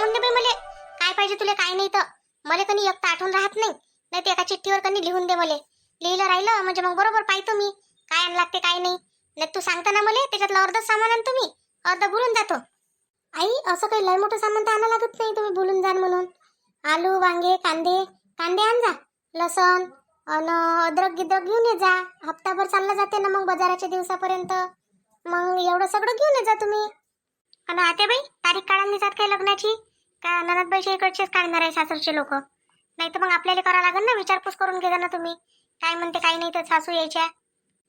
सांगून दे बाई मले काय पाहिजे तुला काय नाही. तर मला कधी एकटं आठवण राहत नाही. नाही तर एका चिठ्ठीवर कधी लिहून दे मले. लिहिलं राहिलं म्हणजे मग बरोबर पाहतो मी काय आण लागते काय नाही. नाही तू सांगता ना मला त्याच्यातलं अर्धच सामान आणतो मी, अर्ध भुलून जातो. आई असं काही लय मोठं सामान तर आणा लागत नाही तुम्ही भुलून जाण म्हणून. आलू वांगे कांदे कांदे आण जा, लसण अन अद्रक गिद्रक घेऊन ये जा. हप्ताभर चालला जाते ना मग बाजाराच्या दिवसापर्यंत. मग एवढं सगळं घेऊन ये जा तुम्ही. आणि आते बाई तारीख काढायला जात काय लग्नाची का ननदबाईच्या इकडचेच काढणार आहे सासरचे लोक. नाही तर मग आपल्याला करावं लागेल ना, विचारपूस करून घे ना तुम्ही काय म्हणते काय नाही. तर सासू यायच्या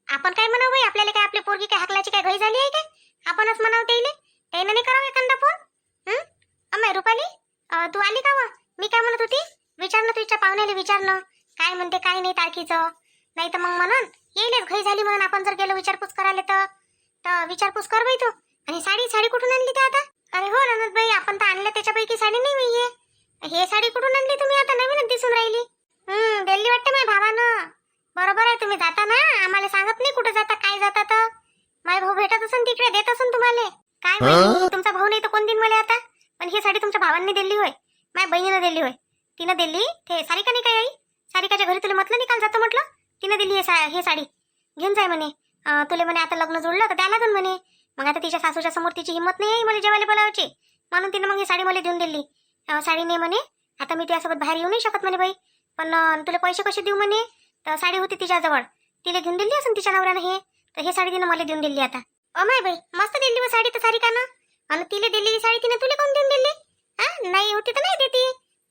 आपण काय म्हणावं बाई, आपल्याला काय आपली पोरगी काय हाकलाची काय घाई झाली आहे काय. आपणच म्हणावं त्याने नाही करावं एखादा फोन. अम्मा रुपाली तू आली का व? मी काय म्हणत होती विचारणं तुझ्या पाहुण्याला विचारणं काय म्हणते काय नाही तारखीचं. नाही तर मग म्हणून येईलच घाई झाली म्हणून आपण जर गेलो विचारपूस करायला तर विचारपूस कर बाई तू. आणि साडी साडी कुठून आणली ते आता? अरे हो ननद बाई आपण तर आणल्या त्याच्यापैकी साडी नाही मी हे साडी कुठून आणली तुम्ही? आता नवीनच दिसून राहिली. दिल्ली वाटते माझ्या भावानं. बरोबर आहे तुम्ही जाता ना आम्हाला सांगत नाही कुठे जाता काय जाता. तर माझा भाऊ भेटत असून तिकडे देत असून तुम्हाला काय माहिती. तुमचा भाऊ नाही तर कोण दिन मला आता. पण ही साडी तुमच्या भावांनी दिली होय, माझ्या बहिणीनं दिली होय. तिनं दिली ते सारिका नाही काय आई सारिकाच्या घरी तुला म्हटलं नाही काल जातं म्हटलं. तिनं दिली हे साडी घेऊन जाय म्हणे. तुला म्हणे आता लग्न जोडलं तर द्यायला लागून म्हणे. मग आता तिच्या सासूच्या समोर तिची हिंमत नाही आहे मला जेवायला बोलावची म्हणून तिनं मग ही साडी मला देऊन दिली. साडी नाही म्हणे आता मी तुझ्यासोबत बाहेर येऊ नाही शकत म्हणे बाई. पण तुला पैसे कसे देऊ म्हणे. तर साडी होती तिच्याजवळ तिला घेऊन दिली असून तिच्या नवऱ्यानं हे साडी तिनं मला देऊन दिली. आता अमाय बाई मस्त दिली व साडी तर सारिकानं. आणि तिला दिलेली साडी तिने तुला कोण देऊन दिली? नाही होती तर नाही देती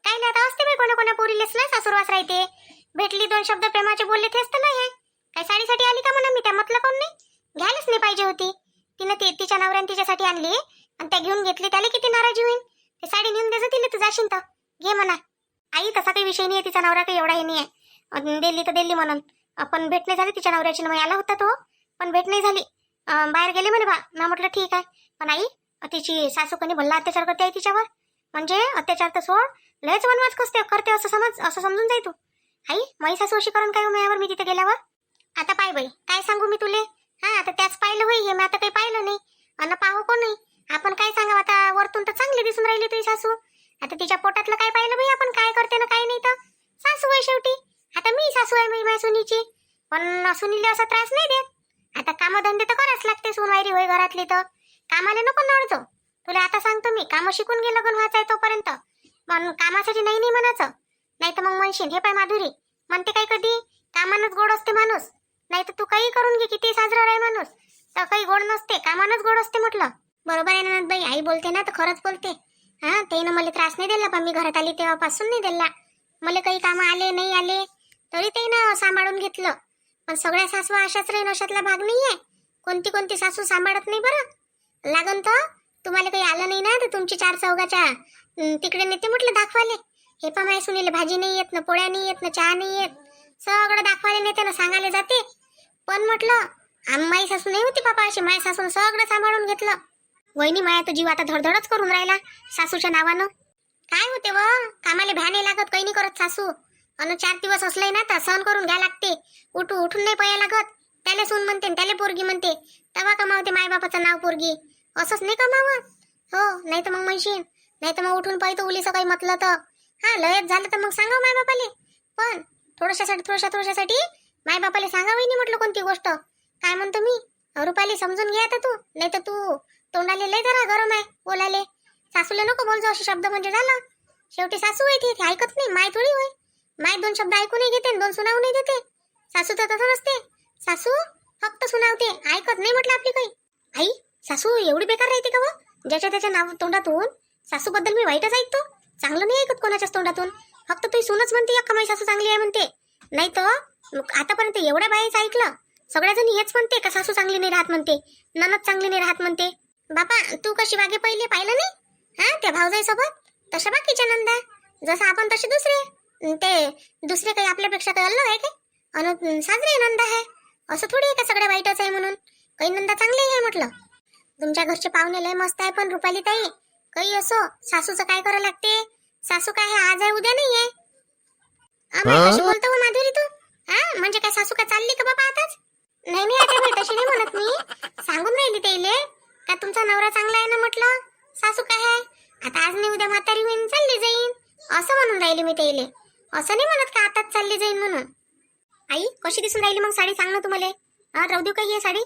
काय नाही. आता असते बाई कोणा कोणा पोरीलेच ना सासूरवास राहते. भेटली दोन शब्द प्रेमाचे बोलले तेच तर नाही आहे. काय साडीसाठी आली का म्हणा मी त्या म्हटलं कोण नाही. घ्यायलाच नाही पाहिजे होती. तिनं ते तिच्या नवऱ्याने तिच्यासाठी आणली आणि त्या घेऊन घेतली त्याला किती नाराजी होईल. ते साडी नेऊन द्यायचं तिला तू जाशील तर घे म्हणा. आई तसा काही विषय नाही आहे तिचा नवरा काही एवढा हे नाही आहे. दिल्ली तर दिल्ली म्हणून आपण भेट नाही झाली तिच्या नवऱ्याची. मग आला होता तो पण भेट नाही झाली. बाहेर गेले म्हणे बा ना. म्हटलं ठीक आहे पण आई तिची सासू कोणी भल्ला अत्याचार करते आहे तिच्यावर. म्हणजे अत्याचार तर सोड लयच वनवास करते असं समजून जाई तू. आई माझी सासू अशी करून काय माझ्यावर मी तिथे गेल्यावर. आता पाय बाई काय सांगू मी तुले. आता त्याच पाहिलं होई हे मी आता काही पाहिलं नाही. अन पाहू कोण नाही आपण काय सांगावं. आता वरतून तर चांगली दिसून राहिली तुझी सासू. आता तिच्या पोटातलं काय पाहिलं बाई आपण काय करते ना काय नाही. तर सासू आहे शेवटी. आता मी सासू आहे माझ्या सुनीची. पण सुनीला असा त्रास नाही देत. आता कामधंदे तर करायच लागते सुनवायरी होय घरातली. तर कामाला नको नडतो तुला. आता सांगतो मी काम शिकून गे लग्न व्हायचंय तोपर्यंत. पण कामासाठी नाही नाही म्हणायचं. नाही तर मग म्हणशील हे पाय माधुरी म्हणते काय कधी कामानच गोड असते माणूस. नाही तर तू काही करून घे किती साजरा राही माणूस तर काही गोड नसते कामानच गोड असते म्हटलं. बरोबर आहे ना बाई आई बोलते ना तर खरंच बोलते. त्यानं मला त्रास नाही दिला पण मी घरात आली तेव्हापासून नाही दिला. मला काही कामं आले नाही आले तरी त्यानं सांभाळून घेतलं. पण सगळ्या सासू अशाच राहीन अशातला भाग नाहीये. कोणती सासू सांभाळत नाही बरं. लागन तर तुम्हाला काही आलं नाही ना तर तुमची चार चौघाच्या तिकडे नेते म्हटलं दाखवाले. हे पण माझ्या सुनीला भाजी नाही येत ना पोळ्या नाही येत ना चहा नाही येत. सगळं दाखवाले नेते ना सांगायला जाते. पण म्हटलं माई सासू नाही होती बाबा अशी. माझ्या सासून सगळं सांभाळून घेतलं. वहिनी माया तर जीव आता धडधडच करून राहिला सासूच्या नावानं. काय होते व कामाला भ्या नाही लागत काही नाही करत सासू. अन 4 दिवस असले ना तर सहन करून घ्या लागते. उठून नाही पया लागत. त्याला सून म्हणते त्याला पोरगी म्हणते तेव्हा कमावते माय बापाचं नाव पोरगी. असंच नाही कमावत हो. नाही तर मग म्हणशील नाही तर मग उठून पाहिजे उलीचं काही म्हटलं तर लयच झालं तर मग सांगा माय बापाले. पण थोड्यासाठी माय बापाले सांगावं नाही म्हटलं कोणती गोष्ट. काय म्हणतो मी रुपाली समजून घे आता तू. नाही तर तू तोंडाले लय जरा गरम आहे बोलाले. सासूला नको बोलजो असे शब्द म्हणजे झालं. शेवटी सासू आहे ती ऐकत नाही. माय थोडी होय. माय 2 शब्द ऐकू नाही घेते 2 सुनावू नाही देते. सासू तर तसं नसते. सासू फक्त सुनावते ऐकत नाही म्हटलं आपली काही. आई सासू एवढी बेकार राहते का व? ज्याच्या त्याच्या नाव तोंडातून सासू बद्दल मी वाईटच ऐकतो. चांगलं नाही ऐकत कोणाच्याच तोंडातून. फक्त तू सूनच म्हणते अक्का माझी सासू चांगली आहे म्हणते. नाही तर आतापर्यंत एवढ्या बाईच ऐकलं सगळ्या जणी हेच म्हणते का सासू चांगली नाही राहत म्हणते ननद चांगली नाही राहत म्हणते. बापा तू कशी वागे पहिले पाहिलं नाही त्या भाऊजाई सोबत तशा बाकीच्या नंदा. जसं आपण तसे दुसरे काही आपल्यापेक्षा काही अलग आहे काय. अन साजरे नंदा आहे असं थोडी आहे का सगळ्या वाईटच आहे म्हणून. काही नंदा चांगली आहे म्हटलं. तुमच्या घरचे पाहुणे लय मस्त आहे. पण रुपाली ताई काही असो सासूचं काय करावं लागते. सासू काय आहे आज आहे उद्या नाही आहे. कशी बोलतो माधुरी तू. म्हणजे काय सासू काय चालली का बाबा आताच. नाही आता बाई तशी नाही म्हणत मी. सांगून राहिली त्याले का तुमचा नवरा चांगला आहे ना म्हटलं. सासू काय आहे आता आज नाही उद्या म्हातारी होईन चालली जाईन असं म्हणून राहिली मी त्याले. असं नाही म्हणत का आताच चालली जाईन म्हणून. आई कशी दिसून राहिली मग साडी सांग ना तुम्हाला. हा राहू देऊ का ही साडी?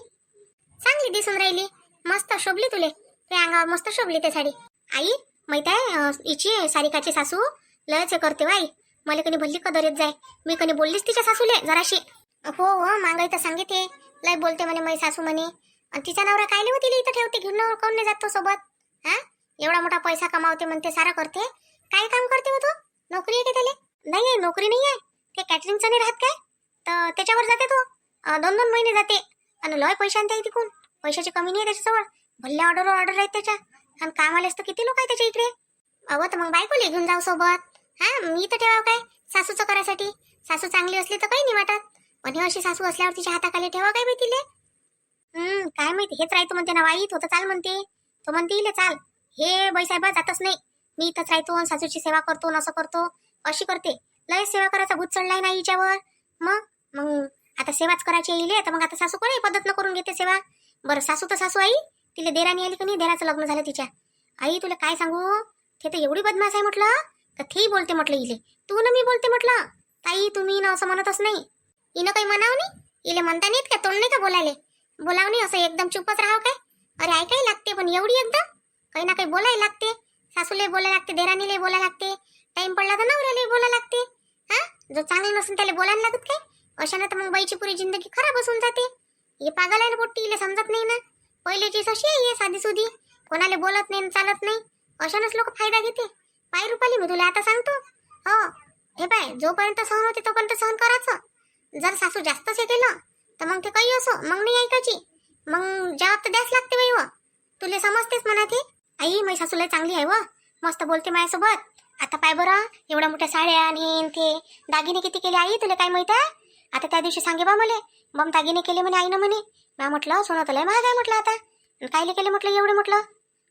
चांगली दिसून राहिली, मस्त शोभली तुले, ते अंगावर मस्त शोभली ते साडी. आई माहित आहे हिची सारिकाची सासू लयच हे करते आई. मला कधी भल्ली कदर येत जाय. मी कधी बोललीच तिच्या सासूले जराशी. हो हो मागाई तर सांगते लय बोलते म्हणे मै सासू म्हणे. आणि तिचा नवरा कायले होती इथं ठेवते घेऊन काऊन नाही जात तो सोबत. हा एवढा मोठा पैसा कमावते म्हणते सारा करते. काय काम करते हो तो? नोकरी आहे का त्याला? नाही आहे नोकरी नाही आहे. ते कॅटरिंगचं नाही राहत काय तर त्याच्यावर जाते तो. 2-2 महिने जाते आणि लय पैसे आणते तिकून. पैशाची कमी नाही आहे त्याच्याजवळ. भल्ल्या ऑर्डर आहेत त्याच्या. आणि कामाला असतं किती लोक आहे त्याच्या इकडे. अहो तर मग बायकोले घेऊन जाऊ सोबत. हा मी तर ठेवाव काय सासूचं करायसाठी. सासू चांगली असली तर काही नाही वाटत, पण हे अशी सासू असल्यावर तिच्या हाताखाली ठेवा काय बाई तिले. काय माहिती हेच राहतो म्हणते ना वाईट होतं चाल म्हणते. तो म्हणते इले चाल. हे बाईसाहेबा जातच नाही. मी इथंच राहतो सासूची सेवा करतो असं करतो अशी करते. लय सेवा करायचा भूत चढलाय ना हिच्यावर. मग मग आता सेवाच करायची येईल तर मग आता सासू कोणी पद्धत न करून घेते सेवा. बरं सासू तर सासू आई. तिला देराणी आली का नाही, देराचं लग्न झालं तिच्या. आई तुला काय सांगू ते तर एवढी बदमाश आहे म्हटलं का तेही बोलते म्हटलं इले. तू ना मी बोलते म्हटलं ताई तुम्ही ना असं म्हणतच नाही. हिनं काही म्हणावं नाही. इले म्हणता नाहीत का तोंड नाही का बोलायले. बोलाव नाही असं एकदम चुपच राहावं काय. अरे ऐकाय लागते पण एवढी एकदम काही ना काही बोलायला लागते. सासूले बोलायला लागते, देराणीले बोलायला लागते, टाइम पडला तर नवऱ्याला बोलायला लागते. हा जो चांगली नसून त्याला बोलायला लागत काय. अशानं तर मग बाईची पुरी जिंदगी खराब असून जाते. हे पागल आहे ना पोट्टी इले समजत नाही ना. पहिलेची अशी आहे साधी सुधी कोणाला बोलत नाही चालत नाही. अशानच लोक फायदा घेते. पाय रुपाली मी तुला आता सांगतो. हो हे पाय जोपर्यंत सहन होते तोपर्यंत सहन करायचं. जर सासू जास्तच हे केलं तर मग ते काही असो मग नाही ऐकायची. मग जवाब तर द्यास लागते बाई. व तुला समजतेच म्हणा ते. आई माझी सासू लय चांगली आहे व मस्त बोलते माझ्यासोबत. आता पाय बरं एवढ्या मोठ्या साड्या आणि ते दागिने किती केले आई तुला काय माहित आहे. आता त्या दिवशी सांगे बा मला बम दागिने केले म्हणे आईनं म्हणे. मी म्हटलं सोनं तर लय महाग आहे म्हटलं आता कायले केले म्हटलं एवढे म्हटलं.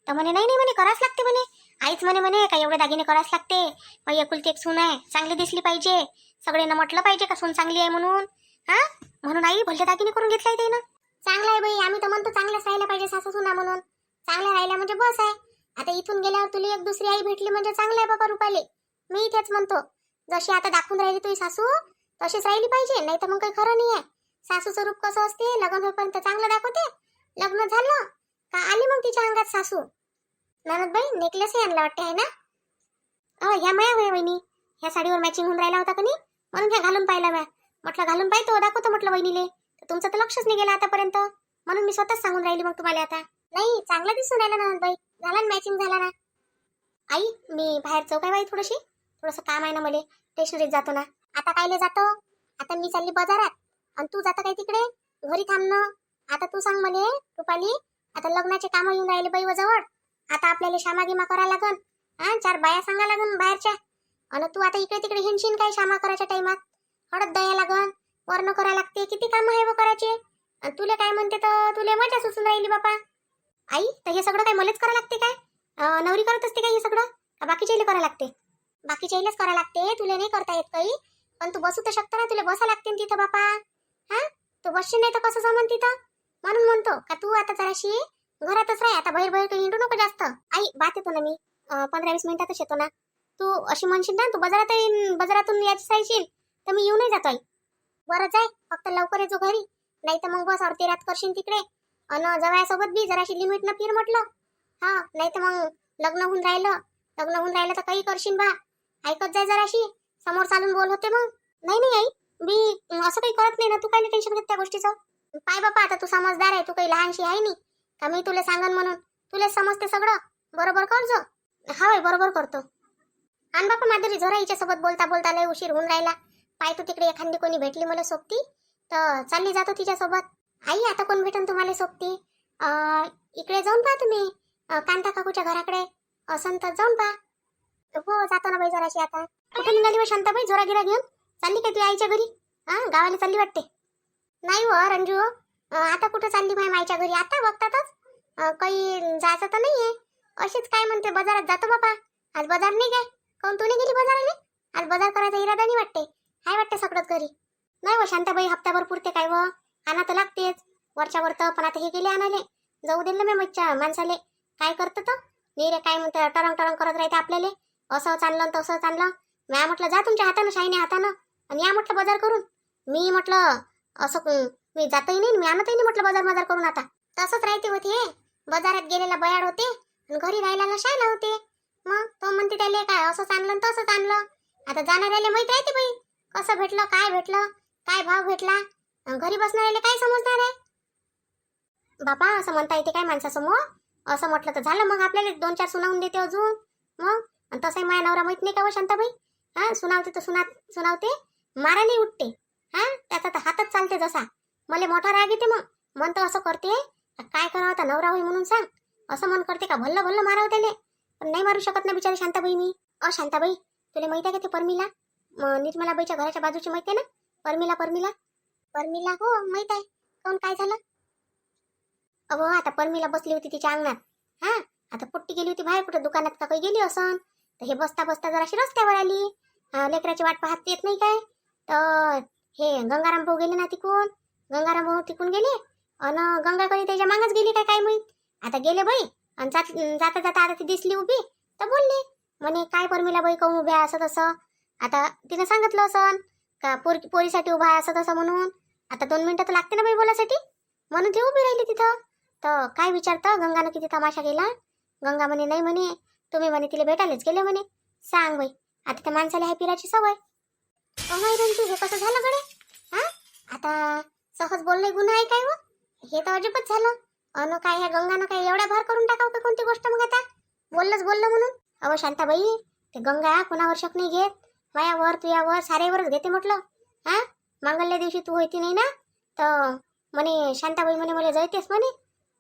तर म्हणे नाही म्हणे करावंच लागते म्हणे. आईच म्हणे काय एवढे दागिने करावंच लागते. मग एकुलती एक सून आहे चांगली दिसली पाहिजे. सगळ्यांना म्हटलं पाहिजे का सून चांगली आहे म्हणून. हा म्हणून आई भलते दागिने करून घेतले ते ना. चांगलं आहे बाई आम्ही तर म्हणतो चांगलंच राहायला पाहिजे सासू सुना म्हणून. चांगल्या राहिल्या म्हणजे बस आहे. आता इथून गेल्यावर तुला एक दुसरी आई भेटली म्हणजे चांगलं आहे बाबा रुपाले. मी तेच म्हणतो जशी आता दाखवून राहिली तुझी सासू तशीच राहिली पाहिजे. नाही तर मग काही खरं नाही आहे. सासूचं रूप कसं असते लग्न होईपर्यंत चांगलं दाखवते. लग्न झालं का आली मग तिच्या अंगात सासू. ननदबाई नेकलेसही आणला वाटते आहे ना. ह्या माया होय वहिनी ह्या साडीवर मॅचिंग होऊन राहिला होता का नाही म्हणून ह्या घालून पाहिला म्या. म्हटलं घालून पाहिजे दाखवतो म्हटलं वहिनीले. तुमचं तर लक्षच नाही गेलं आतापर्यंत म्हणून मी स्वतःच सांगून राहिली मग तुम्हाला. आता नाही चांगला दिसून राहिला ननदबाई. झाला ना मॅचिंग झाला ना. आई मी बाहेर जाऊ काय बाई थोडंसं काम आहे ना मला. स्टेशनरीत जातो ना. आता कायले जातो. आता मी चालली बाजारात आणि तू जाता काय तिकडे घरी थांबणं. आता तू सांग मला रुपाली आता लग्नाचे काम येऊन राहिले बाई जवळ. आता आपल्याला श्यामागिमा करा लागन. 4 बाया सांगा लागन बाहेरच्या. आणि तू आता इकडे तिकडे हिंडशील काय श्यामा करायच्या टाइमात. हळद द्यायला लागन वर्ण करा लागते किती काम आहे व करायचे. आणि तुला काय म्हणते तर तुला मजा सुचून राहिली बापा. आई तर हे सगळं काय मलाच करा लागते काय. नवरी करत असते काय हे सगळं का बाकीच्याला करा लागते. बाकीच्यालाच करा लागते तुला नाही करता येत काही. पण तू बसू तर शकता ना. तुला बसा लागते तिथं बापा. हा तू बसशील नाही तर कसं जमन तिथं. म्हणून म्हणतो का तू आता जराशी घरातच राह. आता बाहेर काही हिंडू नको जास्त. आई बात येतो ना मी 15-20 मिनिटातच येतो ना. तू अशी म्हणशील ना तू बाजारातून यायची सांगशील तर मी येऊ नाही जातो आई. बरं जाय फक्त लवकर येतो घरी. नाही तर मग बस अर्धी रात करशील तिकडे. अन जवळसोबत बी जराशी लिमिट न फिर म्हटलं. हा नाही तर मग लग्न होऊन राहिलं तर काही करशील बा. ऐकत जाय जराशी समोर चालून बोल होते मग. नाही आई मी असं काही करत नाही ना. तू काय टेन्शन घेत त्या गोष्टीचं. पाय बापा आता तू समजदार आहे. तू काही लहानशी आहे नाही का मी तुला सांगन म्हणून. तुला समजते सगळं बरोबर करजो. हा बरोबर करतो. आण बापा माधुरी झोरा हिच्या सोबत बोलता बोलता लय उशीर होऊन राहिला. पाय तू तिकडे एखादी कोणी भेटली मला सोबती तर चालली जातो तिच्या सोबत. आई आता कोण भेटन तुम्हाला सोबती. इकडे जाऊन पहा तुम्ही कांता काकूच्या घराकडे असं तर जाऊन पहा. हो जातो ना बाई जराशी. आता कुठे निघाली व शांताबाई झोरा गिरा घेऊन चालली काय तू आईच्या घरी. गावाला चालली वाटते. नाही व रंजू आता कुठं चालली माझ्या माईच्या घरी. आता बघतातच काही जायचं तर नाहीये. अशीच काय म्हणते बाजारात जातो बापा. आज बाजार नाही काय काऊन तू नाही गेली बाजाराला. आज बाजार करायचा इरादा नाही वाटते. हाय वाटते सगळंच घरी. नाही व शांताबाई हप्त्याभर पुरते काय व. आणा तर लागतेच वरच्या वर तर. पण आता हे गेले आणाले जाऊ दिलं मी मच्छा माणसाले काय करतं तर. रे काय म्हणते टरंग टरंग करत राहते आपल्याला, असं चाललं तसं चाललं. म्या म्हटलं जा तुमच्या हातानं शाईने हातानं आणि या म्हटलं बाजार करून. मी म्हटलं असं मी जातही नाही मी आणतही नाही म्हटलं बाजार करून. आता तसंच राहते होते, बाजारात गेलेला बयाड होते आणि घरी राहिला शायला होते. मग तो म्हणते त्याले काय असं चाललं तसं चाललं. आता जाणाऱ्याला माहित राहते बाई कसं भेटलं काय भाव भेटला. घरी बसणाऱ्याला काय समजणार आहे बापा. असं म्हणता येते काय माणसासमोर. असं म्हटलं तर झालं मग आपल्याला 2-4 सुनावून देते अजून. मग आणि तसंही माझ्या नवरा माहित नाही का व शांताबाई. हा सुनावते तर सुनावते मारायला उठते. हा त्याचा तर हातच चालते जसा. मला मोठा राग येते मग म्हणतो असं करते काय करावं आता नवरा होई म्हणून सांग. असं मन करते का भल्लं भल्लं मारावं त्याने. पण नाही मारू शकत ना बिचारी शांताबाई मी. शांताबाई तुला माहिती आहे का ते परमिला निर्मलाबाईच्या घराच्या बाजूची माहिती आहे ना परमिला हो माहित आहे. कोण काय झालं अगो आता परमिला बसली होती तिच्या अंगणात. हा आता पुट्टी गेली होती बाहेर कुठं दुकानात का काही गेली असन तर हे बसता बसता जराशी रस्त्यावर आली. लेकराची वाट पाहत येत नाही काय तर हे गंगाराम भाऊ गेले ना तिकून. गंगाराम भाऊ तिकून गेले अन गंगाकडे त्याच्या मागच गेली काय माहित. आता गेले बाई आणि जाता जाता आता ती दिसली उभी तर बोलले म्हणे काय परमिला बाई काऊन उभ्या असं तसं. आता तिने सांगितलं असन का पोरीसाठी उभा आहे असं तसं म्हणून. आता 2 मिनिटं तर लागते ना बाई बोलासाठी म्हणून ती उभी राहिली तिथं. तर काय विचारतं गंगानं किती तमाशा केला. गंगा म्हणे नाही म्हणे तुम्ही म्हणे तिला भेटायलाच गेले म्हणे. सांग बाई आता त्या माणसाला ह्या पिराची सवय. रंजू हे कसं झालं गडे. हा आता सहज बोलणे गुन्हा आहे काय व हे तर अजिबात झालं. अन काय ह्या गंगानं काय एवढा भार करून टाकावं का कोणती गोष्ट मग आता बोललं म्हणून. अहो शांताबाई ते गंगा कोणावर शक नाही घेत. मायावर तुझ्यावर साऱ्यावरच घेते म्हटलं. हा मांगल्य दिवशी तू होती नाही ना तर म्हणे शांताबाई म्हणे मला जळतेस म्हणे.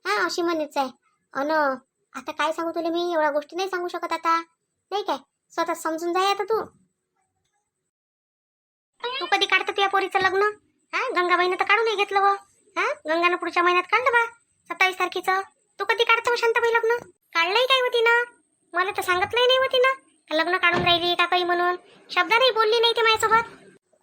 हा अशी म्हणेच आहे. अन आता काय सांगू तुला मी एवढ्या गोष्टी नाही सांगू शकत आता नाही काय. स्वतः समजून जाय आता तू कधी काढतं तुझ्या पोरीचं लग्न. हा गंगाबाईनं तर काढून नाही घेतलं व. हा गंगानं पुढच्या महिन्यात काढलं बा 27 तारखेचं. तू कधी काढतो शांताबाई लग्न. काढलंही काय होती ना मला तर सांगितलंही नाही होती ना लग्न काढून राहिली का काही म्हणून. शब्द नाही बोलली नाही ते माझ्यासोबत.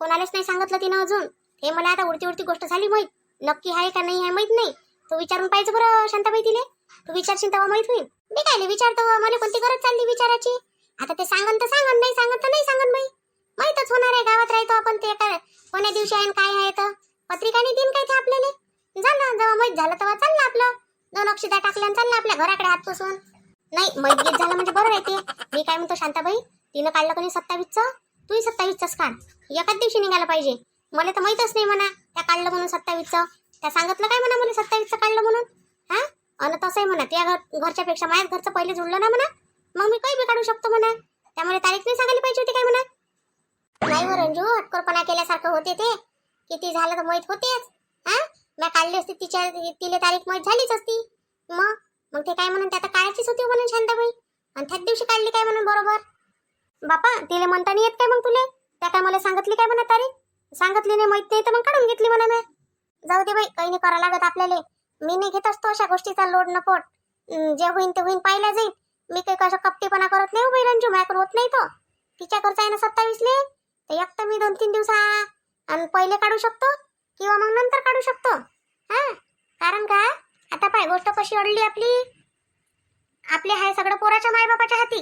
कोणालाच नाही सांगितलं तिनं अजून. हे मला आता उडती गोष्ट झाली माहित. नक्की आहे का नाही आहे माहित नाही. तू विचारून पाहिजे बरं शांताबाई तिले. तू विचारशील तेव्हा माहित होईल. मी काय विचारतो मला कोणती गरज चालली विचाराची. आता ते सांगन तर सांगन नाही सांगन तर नाही सांगन बाई. माहीतच होणार आहे गावात राहतो आपण ते काय कोण्या दिवशी आहे काय आहे तर पत्रिकाने दिन काय ते आपल्याला झालं. जेव्हा माहीत झालं तेव्हा चाललं आपलं 2 अक्षता टाकल्यानं चाललं आपल्या घराकडे हात पुसून. नाही माहीत घेत झालं म्हणजे बरं आहे ते. मी काय म्हणतो शांताबाई तिनं काढलं कोणी 27चं तूही 27चंच काढ. एकाच दिवशी निघायला पाहिजे. मला तर माहीतच नाही म्हणा त्या काढलं म्हणून 27चं. त्या सांगितलं काय म्हणा मला 27चं काढलं म्हणून. हा अन तसंही म्हणा त्या घरच्या पेक्षा माझ्याच घरचं पहिले जुळलं ना म्हणा. मग मी काही बी काढू शकतो म्हणा. त्यामुळे तारीख नाही सांगायला पाहिजे होती काय म्हणा. नाही हो रंजू अटकोरपणा केल्यासारखं होते ते. किती झालं तर माहीत होतेच. हा मी काढली असती तिला तारीख माहीत झालीच असती. मग ते काय म्हणून त्या आता काढायचीच होती म्हणून शांताबाई आणि त्याच दिवशी काढली काय म्हणून बरोबर. बापा तिला म्हणता नाही येत काय मग तुले. त्या काय मला सांगितली काय म्हणा तारीख. सांगितली नाही माहित नाही तर मग काढून घेतली म्हणा. मी जाऊ दे बाई काही नाही करा लागत आपल्याला. मी नाही घेत असतो अशा गोष्टीचा लोड नकोट. जे होईन ते होईन पाहिला जाईल. मी काही कशा कपटीपणा करत नाही बाई रंजू. माझ्याकडे होत नाही तो. तिच्या खर्च आहे ना 27ले तर एक तर मी 2-3 दिवसा आणि पहिले काढू शकतो किंवा मग नंतर काढू शकतो. हा कारण का आता पाय गोष्ट कशी अडली आपले आहे सगळं पोराच्या मायबापाच्या हाती.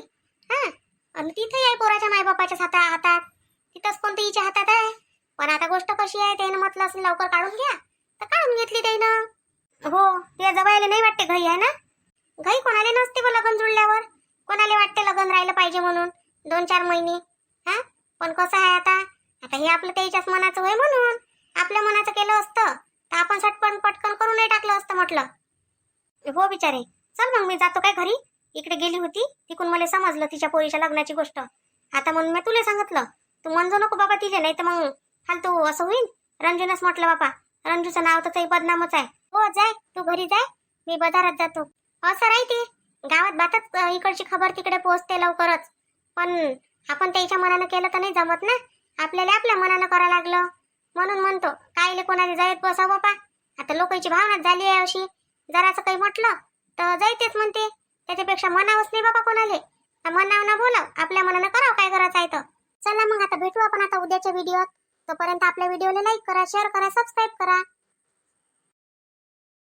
हा आणि तिथे आहे पोराच्या मायबापाच्या हातात. तिथंच कोणतं हिच्या हातात आहे. पण आता गोष्ट कशी आहे त्यानं म्हटलं असं लवकर काढून घ्या तर काढून घेतली त्यानं. हो ते जवायला नाही वाटते घाई आहे ना. घाई कोणाला नसते ब लग्न जुळल्यावर. कोणाला वाटते लग्न राहिलं पाहिजे म्हणून 2-4 महिने. हा पण कसं आहे आता हे आपलं त्याच्याच मनाचं होय म्हणून आपल्या मनाचं केलं असतं तर आपण सटपण पटकन करून नाही टाकलं असतं म्हटलं. हो बिचारे चल मग मी जातो काय घरी. इकडे गेली होती तिकून मला समजलं तिच्या पोरीच्या लग्नाची गोष्ट. आता म्हणून मी तुला सांगितलं तू म्हणजो नको बाबा तिले नाही तर मग फालतू असं होईल. रंजूनच म्हटलं बाबा रंजूचं नाव तर बदनामच आहे. हो जाय तू घरी जाय मी बाजारात जातो. असं राहते गावात बातच इकडची खबर तिकडे पोहोचते लवकरच. पण आपण त्याच्या मनानं केलं तर नाही जमत ना. आपल्याला आपल्या मनानं करायला लागलं म्हणून म्हणतो कायले कोणाला जायत बसा बाबा. आता लोकांची भावनाच झाली आहे अशी. जराचं काही म्हटलं तर जायतेच म्हणते. त्याच्यापेक्षा मनावच नाही बाबा कोणाले. मनाव ना बोलाव आपल्या मनानं करावं काय करायचं आहे तर. चला मग आता भेटू आपण आता उद्याच्या व्हिडिओत. तोपर्यंत आपल्या व्हिडिओला लाईक करा शेअर करा सबस्क्राईब करा.